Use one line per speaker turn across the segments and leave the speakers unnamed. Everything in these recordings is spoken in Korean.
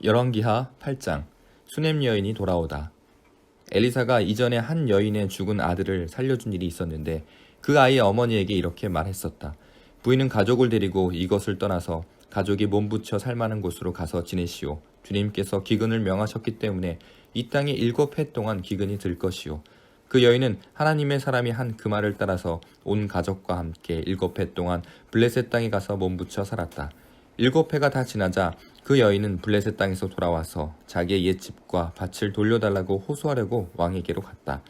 열왕기하 8장 수넴 여인이 돌아오다. 엘리사가 이전에 한 여인의 죽은 아들을 살려준 일이 있었는데 그 아이의 어머니에게 이렇게 말했었다. 부인은 가족을 데리고 이것을 떠나서 가족이 몸부쳐 살만한 곳으로 가서 지내시오. 주님께서 기근을 명하셨기 때문에 이 땅에 7해 동안 기근이 들 것이오. 그 여인은 하나님의 사람이 한 그 말을 따라서 온 가족과 함께 7해 동안 블레셋 땅에 가서 몸부쳐 살았다. 7해가 다 지나자 그 여인은 블레셋 땅에서 돌아와서 자기의 옛집과 밭을 돌려달라고 호소하려고 왕에게로 갔다.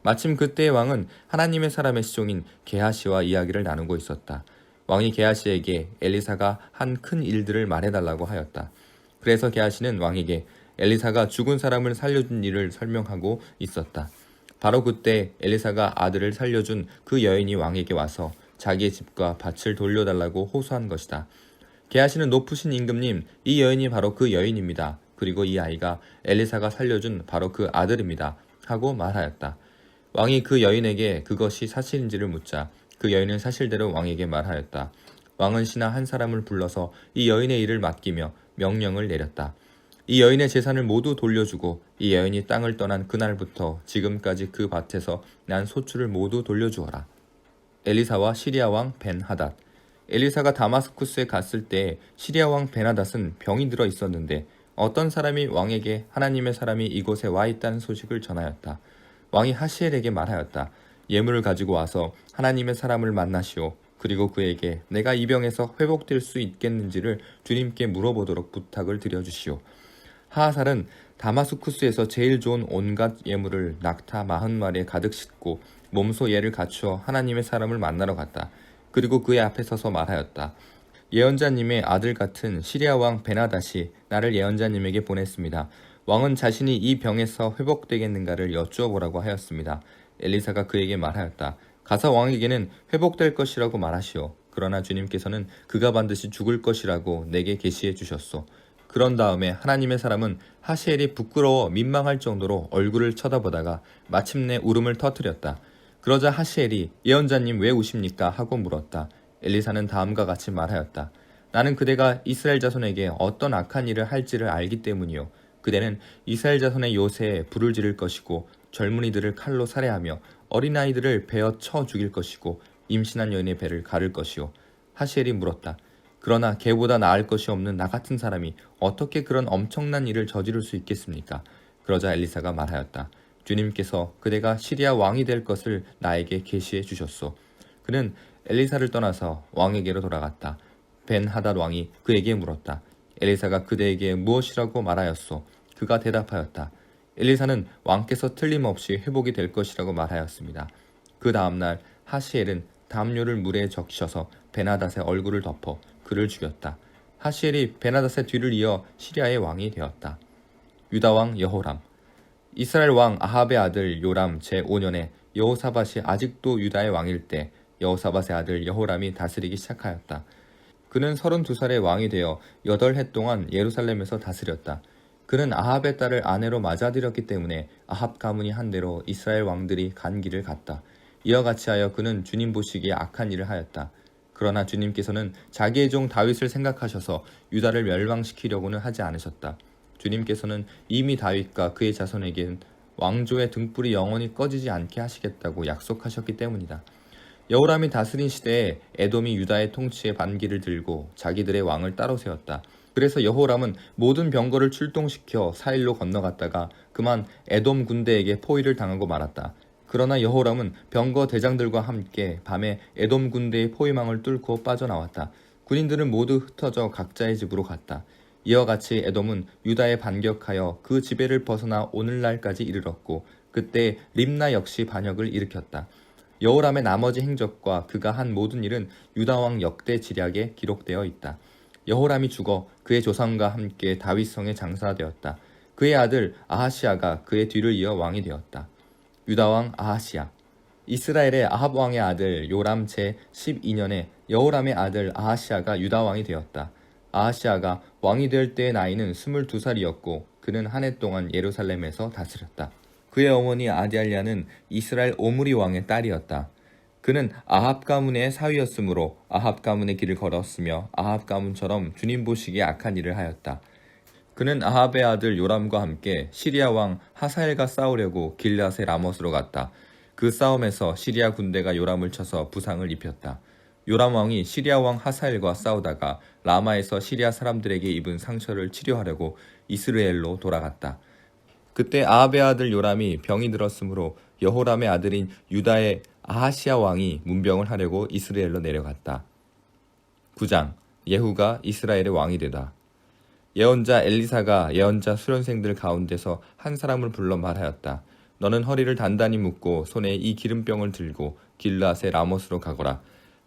마침 그때의 왕은 하나님의 사람의 시종인 게하시와 이야기를 나누고 있었다. 왕이 게하시에게 엘리사가 한 큰 일들을 말해달라고 하였다. 그래서 게하시는 왕에게 엘리사가 죽은 사람을 살려준 일을 설명하고 있었다. 바로 그때 엘리사가 아들을 살려준 그 여인이 왕에게 와서 자기의 집과 밭을 돌려달라고 호소한 것이다. 게하시는 높으신 임금님, 이 여인이 바로 그 여인입니다. 그리고 이 아이가 엘리사가 살려준 바로 그 아들입니다. 하고 말하였다. 왕이 그 여인에게 그것이 사실인지를 묻자 그 여인은 사실대로 왕에게 말하였다. 왕은 신하 한 사람을 불러서 이 여인의 일을 맡기며 명령을 내렸다. 이 여인의 재산을 모두 돌려주고 이 여인이 땅을 떠난 그날부터 지금까지 그 밭에서 난 소출을 모두 돌려주어라. 엘리사와 시리아 왕 벤하닷. 엘리사가 다마스쿠스에 갔을 때 시리아 왕 벤하닷은 병이 들어 있었는데 어떤 사람이 왕에게 하나님의 사람이 이곳에 와 있다는 소식을 전하였다. 왕이 하시엘에게 말하였다. 예물을 가지고 와서 하나님의 사람을 만나시오. 그리고 그에게 내가 이 병에서 회복될 수 있겠는지를 주님께 물어보도록 부탁을 드려주시오. 하하살은 다마스쿠스에서 제일 좋은 온갖 예물을 낙타 40마리에 가득 싣고 몸소 예를 갖추어 하나님의 사람을 만나러 갔다. 그리고 그의 앞에 서서 말하였다. 예언자님의 아들 같은 시리아 왕 베나닷이 나를 예언자님에게 보냈습니다. 왕은 자신이 이 병에서 회복되겠는가를 여쭈어보라고 하였습니다. 엘리사가 그에게 말하였다. 가서 왕에게는 회복될 것이라고 말하시오. 그러나 주님께서는 그가 반드시 죽을 것이라고 내게 계시해 주셨소. 그런 다음에 하나님의 사람은 하시엘이 부끄러워 민망할 정도로 얼굴을 쳐다보다가 마침내 울음을 터뜨렸다. 그러자 하시엘이 예언자님 왜 우십니까? 하고 물었다. 엘리사는 다음과 같이 말하였다. 나는 그대가 이스라엘 자손에게 어떤 악한 일을 할지를 알기 때문이요. 그대는 이스라엘 자손의 요새에 불을 지를 것이고 젊은이들을 칼로 살해하며 어린아이들을 베어 쳐 죽일 것이고 임신한 여인의 배를 가를 것이요. 하시엘이 물었다. 그러나 걔보다 나을 것이 없는 나 같은 사람이 어떻게 그런 엄청난 일을 저지를 수 있겠습니까? 그러자 엘리사가 말하였다. 주님께서 그대가 시리아 왕이 될 것을 나에게 계시해 주셨소. 그는 엘리사를 떠나서 왕에게로 돌아갔다. 벤하닷 왕이 그에게 물었다. 엘리사가 그대에게 무엇이라고 말하였소? 그가 대답하였다. 엘리사는 왕께서 틀림없이 회복이 될 것이라고 말하였습니다. 그 다음날 하시엘은 담요를 물에 적셔서 벤하닷의 얼굴을 덮어 그를 죽였다. 하시엘이 벤하닷의 뒤를 이어 시리아의 왕이 되었다. 유다 왕 여호람. 이스라엘 왕 아합의 아들 요람 제5년에 여호사밧이 아직도 유다의 왕일 때 여호사밧의 아들 여호람이 다스리기 시작하였다. 그는 32살의 왕이 되어 8해 동안 예루살렘에서 다스렸다. 그는 아합의 딸을 아내로 맞아들였기 때문에 아합 가문이 한 대로 이스라엘 왕들이 간 길을 갔다. 이와 같이 하여 그는 주님 보시기에 악한 일을 하였다. 그러나 주님께서는 자기의 종 다윗을 생각하셔서 유다를 멸망시키려고는 하지 않으셨다. 주님께서는 이미 다윗과 그의 자손에겐 왕조의 등불이 영원히 꺼지지 않게 하시겠다고 약속하셨기 때문이다. 여호람이 다스린 시대에 에돔이 유다의 통치에 반기를 들고 자기들의 왕을 따로 세웠다. 그래서 여호람은 모든 병거를 출동시켜 사일로 건너갔다가 그만 에돔 군대에게 포위를 당하고 말았다. 그러나 여호람은 병거 대장들과 함께 밤에 에돔 군대의 포위망을 뚫고 빠져나왔다. 군인들은 모두 흩어져 각자의 집으로 갔다. 이와 같이 에돔은 유다에 반격하여 그 지배를 벗어나 오늘날까지 이르렀고 그때 림나 역시 반역을 일으켰다. 여호람의 나머지 행적과 그가 한 모든 일은 유다왕 역대 지략에 기록되어 있다. 여호람이 죽어 그의 조상과 함께 다윗성에 장사되었다. 그의 아들 아하시아가 그의 뒤를 이어 왕이 되었다. 유다왕 아하시아. 이스라엘의 아합 왕의 아들 요람 제12년에 여호람의 아들 아하시아가 유다왕이 되었다. 아하시아가 왕이 될 때의 나이는 22살이었고 그는 한 해 동안 예루살렘에서 다스렸다. 그의 어머니 아디알랴는 이스라엘 오므리 왕의 딸이었다. 그는 아합 가문의 사위였으므로 아합 가문의 길을 걸었으며 아합 가문처럼 주님 보시기에 악한 일을 하였다. 그는 아합의 아들 요람과 함께 시리아 왕 하사엘과 싸우려고 길앗의 라못으로 갔다. 그 싸움에서 시리아 군대가 요람을 쳐서 부상을 입혔다. 요람 왕이 시리아 왕 하사엘과 싸우다가 라마에서 시리아 사람들에게 입은 상처를 치료하려고 이스라엘로 돌아갔다. 그때 아합의 아들 요람이 병이 들었으므로 여호람의 아들인 유다의 아하시아 왕이 문병을 하려고 이스라엘로 내려갔다. 9장 예후가 이스라엘의 왕이 되다. 예언자 엘리사가 예언자 수련생들 가운데서 한 사람을 불러 말하였다. 너는 허리를 단단히 묶고 손에 이 기름병을 들고 길르앗의 라못으로 가거라.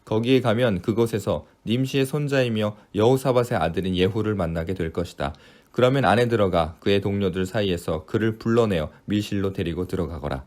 거기에 가면 그곳에서 님시의 손자이며 여호사밧의 아들인 예후를 만나게 될 것이다. 그러면 안에 들어가 그의 동료들 사이에서 그를 불러내어 밀실로 데리고 들어가거라.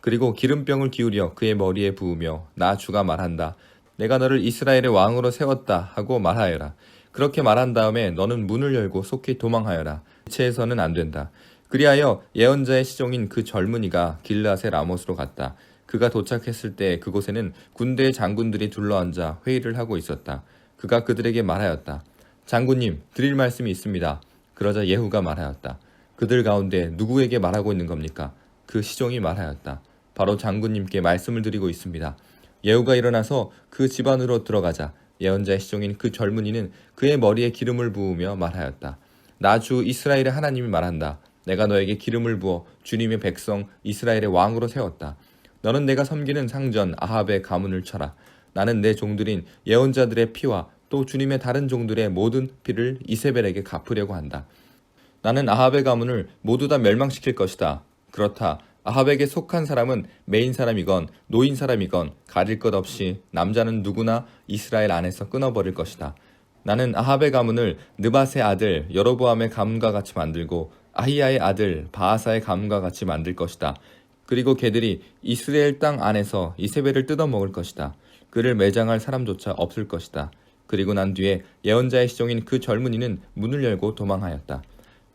그리고 기름병을 기울여 그의 머리에 부으며 나 주가 말한다. 내가 너를 이스라엘의 왕으로 세웠다 하고 말하여라. 그렇게 말한 다음에 너는 문을 열고 속히 도망하여라. 지체해서는 안 된다. 그리하여 예언자의 시종인 그 젊은이가 길르앗의 라못으로 갔다. 그가 도착했을 때 그곳에는 군대의 장군들이 둘러앉아 회의를 하고 있었다. 그가 그들에게 말하였다. 장군님, 드릴 말씀이 있습니다. 그러자 예후가 말하였다. 그들 가운데 누구에게 말하고 있는 겁니까? 그 시종이 말하였다. 바로 장군님께 말씀을 드리고 있습니다. 예후가 일어나서 그 집 안으로 들어가자 예언자의 시종인 그 젊은이는 그의 머리에 기름을 부으며 말하였다. 나 주 이스라엘의 하나님이 말한다. 내가 너에게 기름을 부어 주님의 백성 이스라엘의 왕으로 세웠다. 너는 내가 섬기는 상전 아합의 가문을 쳐라. 나는 내 종들인 예언자들의 피와 또 주님의 다른 종들의 모든 피를 이세벨에게 갚으려고 한다. 나는 아합의 가문을 모두 다 멸망시킬 것이다. 그렇다. 아합에게 속한 사람은 메인 사람이건 노인 사람이건 가릴 것 없이 남자는 누구나 이스라엘 안에서 끊어버릴 것이다. 나는 아합의 가문을 느밧의 아들 여로보암의 가문과 같이 만들고 아히야의 아들 바아사의 가문과 같이 만들 것이다. 그리고 걔들이 이스라엘 땅 안에서 이세벨을 뜯어먹을 것이다. 그를 매장할 사람조차 없을 것이다. 그리고 난 뒤에 예언자의 시종인 그 젊은이는 문을 열고 도망하였다.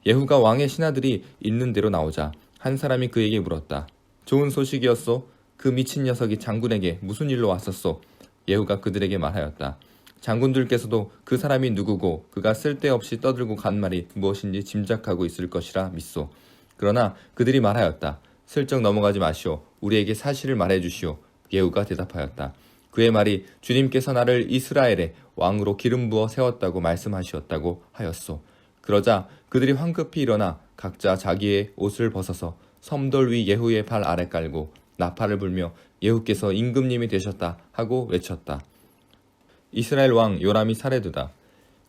예후가 왕의 신하들이 있는 대로 나오자 한 사람이 그에게 물었다. 좋은 소식이었소? 그 미친 녀석이 장군에게 무슨 일로 왔었소? 예후가 그들에게 말하였다. 장군들께서도 그 사람이 누구고 그가 쓸데없이 떠들고 간 말이 무엇인지 짐작하고 있을 것이라 믿소. 그러나 그들이 말하였다. 슬쩍 넘어가지 마시오. 우리에게 사실을 말해주시오. 예후가 대답하였다. 그의 말이 주님께서 나를 이스라엘의 왕으로 기름 부어 세웠다고 말씀하시었다고 하였소. 그러자 그들이 황급히 일어나 각자 자기의 옷을 벗어서 섬돌 위 예후의 발 아래 깔고 나팔을 불며 예후께서 임금님이 되셨다 하고 외쳤다. 이스라엘 왕 요람이 살해되다.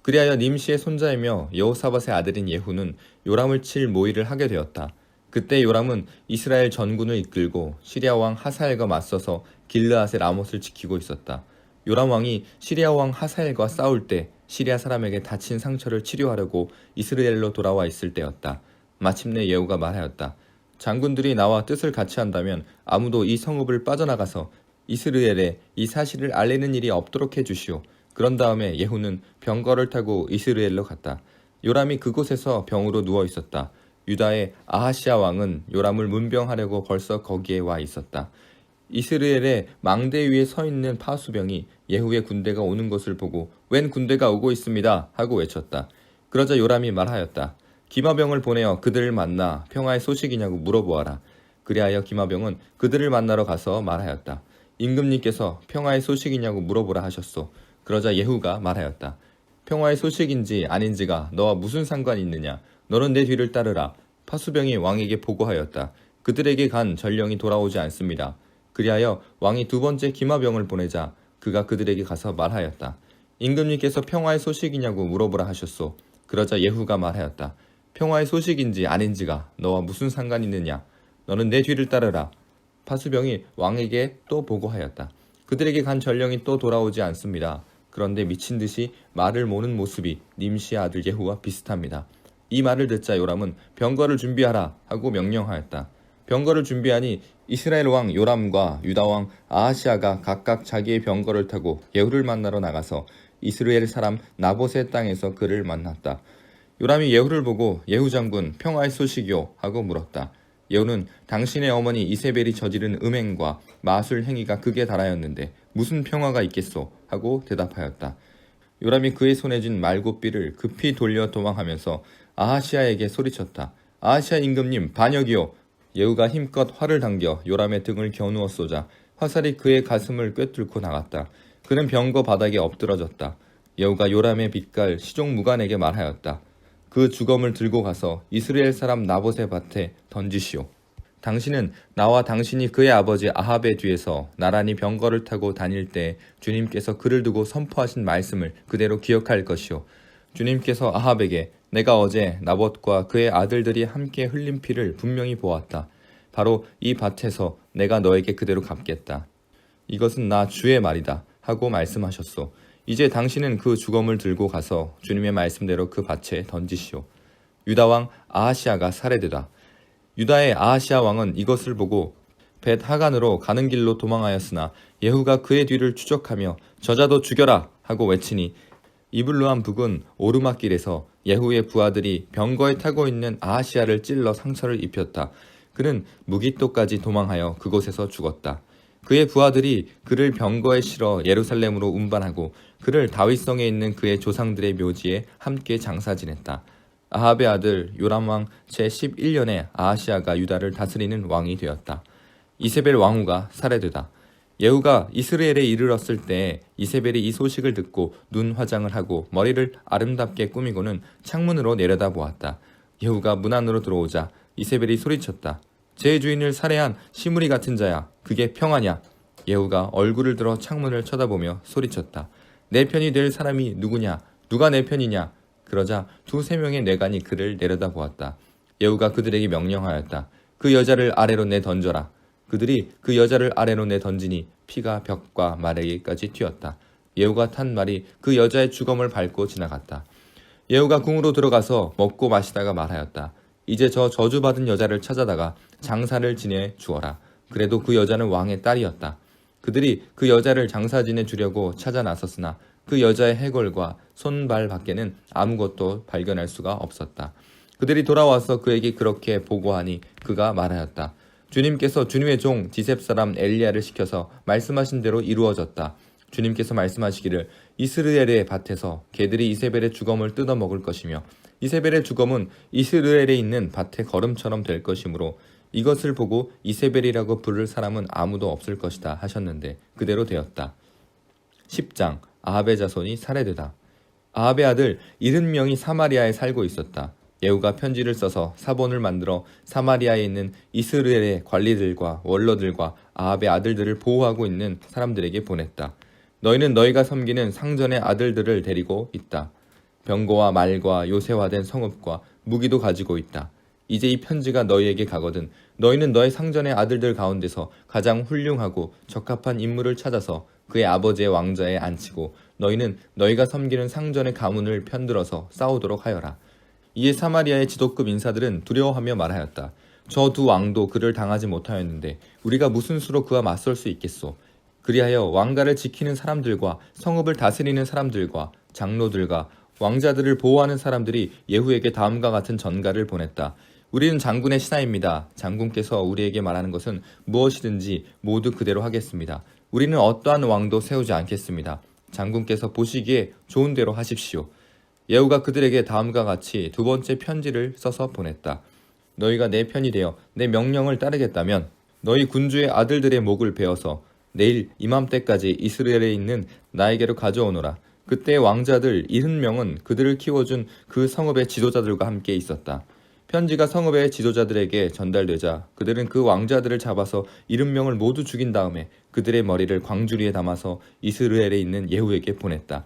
그리하여 님시의 손자이며 여호사밧의 아들인 예후는 요람을 칠 모의를 하게 되었다. 그때 요람은 이스라엘 전군을 이끌고 시리아 왕 하사엘과 맞서서 길르앗의 라못을 지키고 있었다. 요람 왕이 시리아 왕 하사엘과 싸울 때 시리아 사람에게 다친 상처를 치료하려고 이스라엘로 돌아와 있을 때였다. 마침내 예후가 말하였다. 장군들이 나와 뜻을 같이 한다면 아무도 이 성읍을 빠져나가서 이스라엘에 이 사실을 알리는 일이 없도록 해주시오. 그런 다음에 예후는 병거를 타고 이스라엘로 갔다. 요람이 그곳에서 병으로 누워 있었다. 유다의 아하시아 왕은 요람을 문병하려고 벌써 거기에 와 있었다. 이스라엘의 망대 위에 서 있는 파수병이 예후의 군대가 오는 것을 보고 웬 군대가 오고 있습니다 하고 외쳤다. 그러자 요람이 말하였다. 기마병을 보내어 그들을 만나 평화의 소식이냐고 물어보아라. 그리하여 기마병은 그들을 만나러 가서 말하였다. 임금님께서 평화의 소식이냐고 물어보라 하셨소. 그러자 예후가 말하였다. 평화의 소식인지 아닌지가 너와 무슨 상관이 있느냐. 너는 내 뒤를 따르라. 파수병이 왕에게 보고하였다. 그들에게 간 전령이 돌아오지 않습니다. 그리하여 왕이 두 번째 기마병을 보내자 그가 그들에게 가서 말하였다. 임금님께서 평화의 소식이냐고 물어보라 하셨소. 그러자 예후가 말하였다. 평화의 소식인지 아닌지가 너와 무슨 상관이 있느냐. 너는 내 뒤를 따르라. 파수병이 왕에게 또 보고하였다. 그들에게 간 전령이 또 돌아오지 않습니다. 그런데 미친 듯이 말을 모는 모습이 님시의 아들 예후와 비슷합니다. 이 말을 듣자 요람은 병거를 준비하라 하고 명령하였다. 병거를 준비하니 이스라엘 왕 요람과 유다 왕 아하시아가 각각 자기의 병거를 타고 예후를 만나러 나가서 이스라엘 사람 나봇의 땅에서 그를 만났다. 요람이 예후를 보고 예후 장군 평화의 소식이요 하고 물었다. 예후는 당신의 어머니 이세벨이 저지른 음행과 마술 행위가 극에 달하였는데 무슨 평화가 있겠소 하고 대답하였다. 요람이 그의 손에 쥔 말고삐를 급히 돌려 도망하면서 아하시아에게 소리쳤다. 아하시아 임금님 반역이요. 예후가 힘껏 활을 당겨 요람의 등을 겨누어 쏘자 화살이 그의 가슴을 꿰뚫고 나갔다. 그는 병거 바닥에 엎드러졌다. 예후가 요람의 빛깔 시종무간에게 말하였다. 그 주검을 들고 가서 이스라엘 사람 나봇의 밭에 던지시오. 당신은 나와 당신이 그의 아버지 아합의 뒤에서 나란히 병거를 타고 다닐 때 주님께서 그를 두고 선포하신 말씀을 그대로 기억할 것이오. 주님께서 아합에게 내가 어제 나봇과 그의 아들들이 함께 흘린 피를 분명히 보았다. 바로 이 밭에서 내가 너에게 그대로 갚겠다. 이것은 나 주의 말이다 하고 말씀하셨소. 이제 당신은 그 주검을 들고 가서 주님의 말씀대로 그 밭에 던지시오. 유다 왕 아하시아가 살해되다. 유다의 아하시아 왕은 이것을 보고 벳 하간으로 가는 길로 도망하였으나 예후가 그의 뒤를 추적하며 저자도 죽여라 하고 외치니 이블루한 북은 오르막길에서 예후의 부하들이 병거에 타고 있는 아하시아를 찔러 상처를 입혔다. 그는 무기토까지 도망하여 그곳에서 죽었다. 그의 부하들이 그를 병거에 실어 예루살렘으로 운반하고 그를 다윗성에 있는 그의 조상들의 묘지에 함께 장사 지냈다. 아합의 아들 요람왕 제11년에 아하시아가 유다를 다스리는 왕이 되었다. 이세벨 왕후가 살해되다. 예후가 이스라엘에 이르렀을 때 이세벨이 이 소식을 듣고 눈 화장을 하고 머리를 아름답게 꾸미고는 창문으로 내려다보았다. 예후가 문 안으로 들어오자 이세벨이 소리쳤다. 제 주인을 살해한 시므리 같은 자야. 그게 평하냐? 예후가 얼굴을 들어 창문을 쳐다보며 소리쳤다. 내 편이 될 사람이 누구냐? 누가 내 편이냐? 그러자 두세 명의 뇌관이 그를 내려다보았다. 예후가 그들에게 명령하였다. 그 여자를 아래로 내던져라. 그들이 그 여자를 아래로 내던지니 피가 벽과 마르기까지 튀었다. 예후가 탄 말이 그 여자의 주검을 밟고 지나갔다. 예후가 궁으로 들어가서 먹고 마시다가 말하였다. 이제 저 저주받은 여자를 찾아다가 장사를 지내 주어라. 그래도 그 여자는 왕의 딸이었다. 그들이 그 여자를 장사 지내 주려고 찾아 나섰으나 그 여자의 해골과 손발 밖에는 아무것도 발견할 수가 없었다. 그들이 돌아와서 그에게 그렇게 보고하니 그가 말하였다. 주님께서 주님의 종 디셉 사람 엘리야를 시켜서 말씀하신 대로 이루어졌다. 주님께서 말씀하시기를 이스라엘의 밭에서 개들이 이세벨의 주검을 뜯어 먹을 것이며 이세벨의 주검은 이스라엘에 있는 밭의 거름처럼 될 것이므로 이것을 보고 이세벨이라고 부를 사람은 아무도 없을 것이다 하셨는데 그대로 되었다. 10장 아합의 자손이 살해되다. 아합의 아들 70명이 사마리아에 살고 있었다. 예후가 편지를 써서 사본을 만들어 사마리아에 있는 이스라엘의 관리들과 원로들과 아합의 아들들을 보호하고 있는 사람들에게 보냈다. 너희는 너희가 섬기는 상전의 아들들을 데리고 있다. 병거와 말과 요새화된 성읍과 무기도 가지고 있다. 이제 이 편지가 너희에게 가거든 너희는 너희 상전의 아들들 가운데서 가장 훌륭하고 적합한 인물을 찾아서 그의 아버지의 왕좌에 앉히고 너희는 너희가 섬기는 상전의 가문을 편들어서 싸우도록 하여라. 이에 사마리아의 지도급 인사들은 두려워하며 말하였다. 저 두 왕도 그를 당하지 못하였는데 우리가 무슨 수로 그와 맞설 수 있겠소. 그리하여 왕가를 지키는 사람들과 성읍을 다스리는 사람들과 장로들과 왕자들을 보호하는 사람들이 예후에게 다음과 같은 전가를 보냈다. 우리는 장군의 신하입니다. 장군께서 우리에게 말하는 것은 무엇이든지 모두 그대로 하겠습니다. 우리는 어떠한 왕도 세우지 않겠습니다. 장군께서 보시기에 좋은 대로 하십시오. 예후가 그들에게 다음과 같이 두 번째 편지를 써서 보냈다. 너희가 내 편이 되어 내 명령을 따르겠다면 너희 군주의 아들들의 목을 베어서 내일 이맘때까지 이스라엘에 있는 나에게로 가져오너라. 그때 왕자들 70명은 그들을 키워준 그 성읍의 지도자들과 함께 있었다. 편지가 성읍의 지도자들에게 전달되자 그들은 그 왕자들을 잡아서 70명을 모두 죽인 다음에 그들의 머리를 광주리에 담아서 이스라엘에 있는 예후에게 보냈다.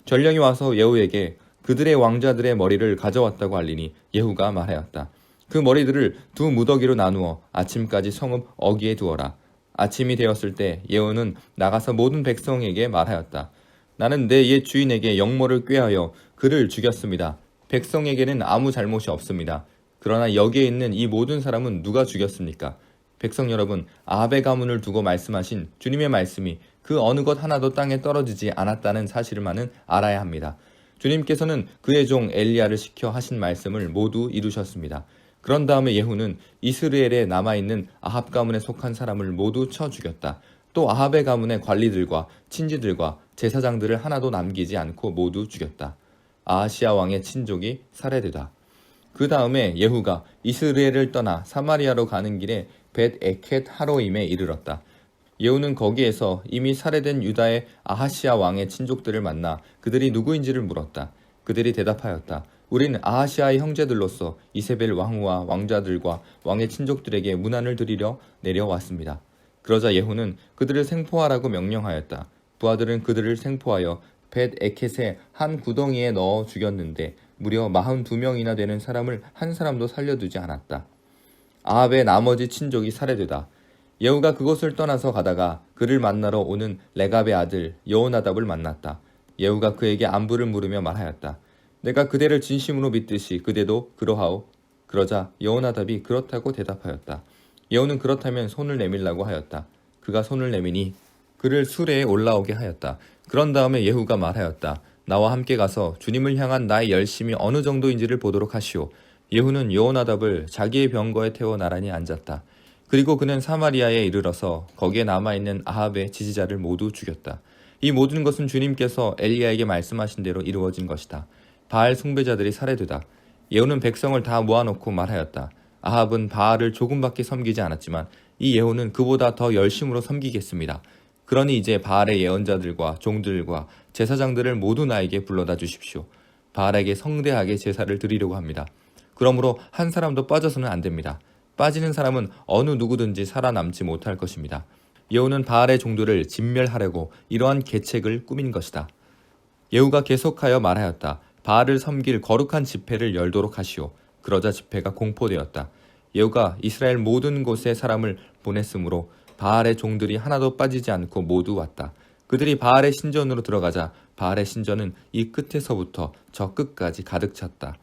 전령이 와서 예후에게 그들의 왕자들의 머리를 가져왔다고 알리니 예후가 말하였다. 그 머리들을 두 무더기로 나누어 아침까지 성읍 어귀에 두어라. 아침이 되었을 때 예후는 나가서 모든 백성에게 말하였다. 나는 내 옛 주인에게 영모를 꾀하여 그를 죽였습니다. 백성에게는 아무 잘못이 없습니다. 그러나 여기에 있는 이 모든 사람은 누가 죽였습니까? 백성 여러분, 아합의 가문을 두고 말씀하신 주님의 말씀이 그 어느 것 하나도 땅에 떨어지지 않았다는 사실만은 알아야 합니다. 주님께서는 그의 종 엘리야를 시켜 하신 말씀을 모두 이루셨습니다. 그런 다음에 예후는 이스라엘에 남아있는 아합 가문에 속한 사람을 모두 쳐 죽였다. 또 아합의 가문의 관리들과 친지들과 제사장들을 하나도 남기지 않고 모두 죽였다. 아하시아 왕의 친족이 살해되다. 그 다음에 예후가 이스라엘을 떠나 사마리아로 가는 길에 벳 에켓 하로임에 이르렀다. 예후는 거기에서 이미 살해된 유다의 아하시아 왕의 친족들을 만나 그들이 누구인지를 물었다. 그들이 대답하였다. 우린 아하시아의 형제들로서 이세벨 왕후와 왕자들과 왕의 친족들에게 문안을 드리려 내려왔습니다. 그러자 예후는 그들을 생포하라고 명령하였다. 부하들은 그들을 생포하여 벳 에켓의 한 구덩이에 넣어 죽였는데 무려 42명이나 되는 사람을 한 사람도 살려두지 않았다. 아합의 나머지 친족이 살해되다. 예후가 그곳을 떠나서 가다가 그를 만나러 오는 레갑의 아들 여호나답을 만났다. 예후가 그에게 안부를 물으며 말하였다. 내가 그대를 진심으로 믿듯이 그대도 그러하오. 그러자 여호나답이 그렇다고 대답하였다. 예후는 그렇다면 손을 내밀라고 하였다. 그가 손을 내미니 그를 수레에 올라오게 하였다. 그런 다음에 예후가 말하였다. 나와 함께 가서 주님을 향한 나의 열심이 어느 정도인지를 보도록 하시오. 예후는 여호나답을 자기의 병거에 태워 나란히 앉았다. 그리고 그는 사마리아에 이르러서 거기에 남아있는 아합의 지지자를 모두 죽였다. 이 모든 것은 주님께서 엘리야에게 말씀하신 대로 이루어진 것이다. 바알 숭배자들이 살해되다. 예후는 백성을 다 모아놓고 말하였다. 아합은 바알을 조금밖에 섬기지 않았지만 이 예후는 그보다 더 열심으로 섬기겠습니다. 그러니 이제 바알의 예언자들과 종들과 제사장들을 모두 나에게 불러다 주십시오. 바알에게 성대하게 제사를 드리려고 합니다. 그러므로 한 사람도 빠져서는 안 됩니다. 빠지는 사람은 어느 누구든지 살아남지 못할 것입니다. 예후는 바알의 종들을 진멸하려고 이러한 계책을 꾸민 것이다. 예후가 계속하여 말하였다. 바알을 섬길 거룩한 집회를 열도록 하시오. 그러자 집회가 공포되었다. 예후가 이스라엘 모든 곳에 사람을 보냈으므로 바알의 종들이 하나도 빠지지 않고 모두 왔다. 그들이 바알의 신전으로 들어가자 바알의 신전은 이 끝에서부터 저 끝까지 가득 찼다.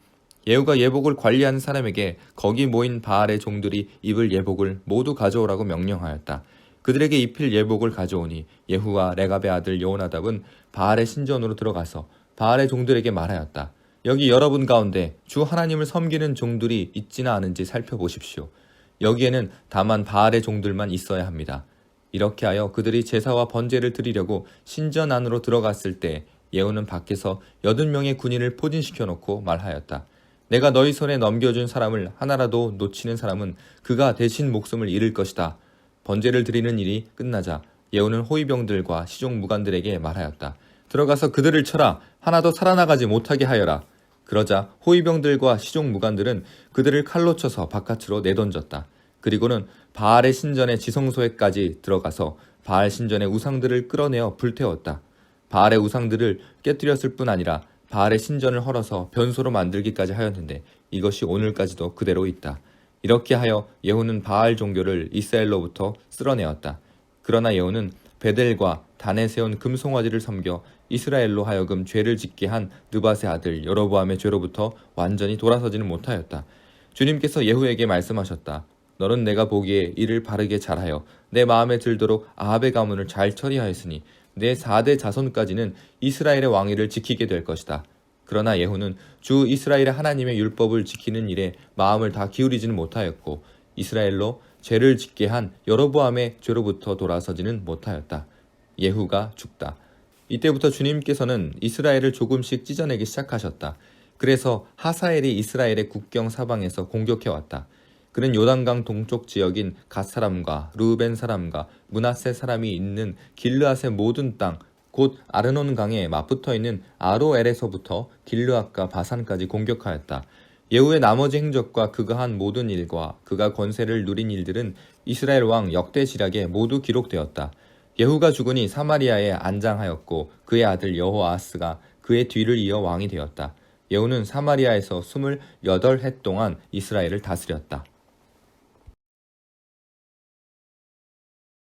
예후가 예복을 관리하는 사람에게 거기 모인 바알의 종들이 입을 예복을 모두 가져오라고 명령하였다. 그들에게 입힐 예복을 가져오니 예후와 레갑의 아들 여호나답은 바알의 신전으로 들어가서 바알의 종들에게 말하였다. 여기 여러분 가운데 주 하나님을 섬기는 종들이 있지는 않은지 살펴보십시오. 여기에는 다만 바알의 종들만 있어야 합니다. 이렇게 하여 그들이 제사와 번제를 드리려고 신전 안으로 들어갔을 때 예후는 밖에서 80명의 군인을 포진시켜 놓고 말하였다. 내가 너희 손에 넘겨준 사람을 하나라도 놓치는 사람은 그가 대신 목숨을 잃을 것이다. 번제를 드리는 일이 끝나자 예후는 호위병들과 시종 무관들에게 말하였다. 들어가서 그들을 쳐라. 하나도 살아나가지 못하게 하여라. 그러자 호위병들과 시종 무관들은 그들을 칼로 쳐서 바깥으로 내던졌다. 그리고는 바알의 신전의 지성소에까지 들어가서 바알 신전의 우상들을 끌어내어 불태웠다. 바알의 우상들을 깨뜨렸을 뿐 아니라 바알의 신전을 헐어서 변소로 만들기까지 하였는데 이것이 오늘까지도 그대로 있다. 이렇게 하여 예후는 바알 종교를 이스라엘로부터 쓸어내었다. 그러나 예후는 베델과 단에 세운 금송아지를 섬겨 이스라엘로 하여금 죄를 짓게 한 느밧의 아들 여로보암의 죄로부터 완전히 돌아서지는 못하였다. 주님께서 예후에게 말씀하셨다. 너는 내가 보기에 이를 바르게 잘하여 내 마음에 들도록 아합의 가문을 잘 처리하였으니 내 4대 자손까지는 이스라엘의 왕위를 지키게 될 것이다. 그러나 예후는 주 이스라엘의 하나님의 율법을 지키는 일에 마음을 다 기울이지는 못하였고 이스라엘로 죄를 짓게 한 여로보암의 죄로부터 돌아서지는 못하였다. 예후가 죽다. 이때부터 주님께서는 이스라엘을 조금씩 찢어내기 시작하셨다. 그래서 하사엘이 이스라엘의 국경 사방에서 공격해왔다. 그는 요단강 동쪽 지역인 갓 사람과 르우벤 사람과 므낫세 사람이 있는 길르앗의 모든 땅, 곧 아르논 강에 맞붙어 있는 아로엘에서부터 길르앗과 바산까지 공격하였다. 예후의 나머지 행적과 그가 한 모든 일과 그가 권세를 누린 일들은 이스라엘 왕 역대지략에 모두 기록되었다. 예후가 죽으니 사마리아에 안장하였고 그의 아들 여호아하스가 그의 뒤를 이어 왕이 되었다. 예후는 사마리아에서 28해 동안 이스라엘을 다스렸다.